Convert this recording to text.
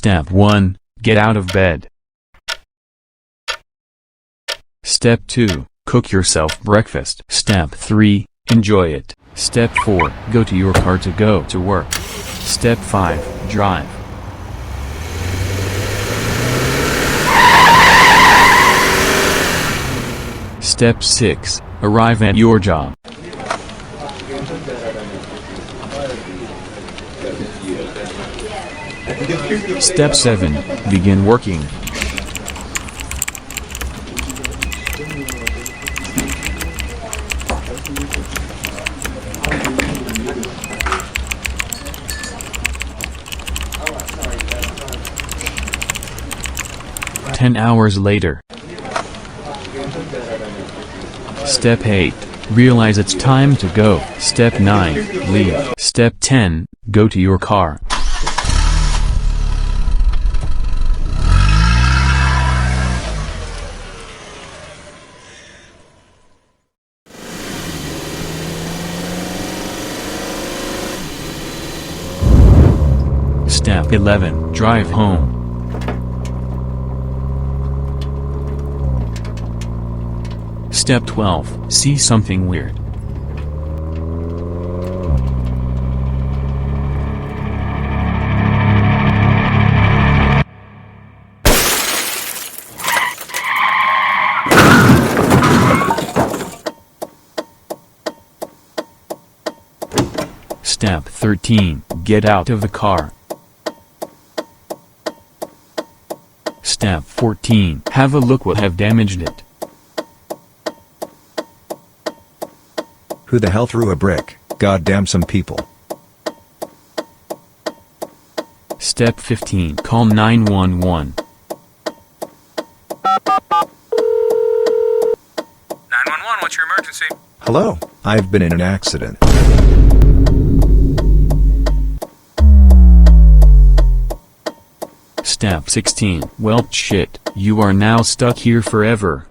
Step 1. Get out of bed. Step 2. Cook yourself breakfast. Step 3. Enjoy it. Step 4. Go to your car to go to work. Step 5. Drive. Step 6. Arrive at your job. Step 7. Begin working. Ten hours later. Step 8. Realize it's time to go. Step 9. Leave. Step 10. Go to your car. Step 11. Drive home. Step 12. See something weird. Step 13. Get out of the car. Step 14. Have a look what have damaged it. Who the hell threw a brick? Goddamn some people. Step 15. Call 911. 911, what's your emergency? Hello, I've been in an accident. Step 16. Well shit, you are now stuck here forever.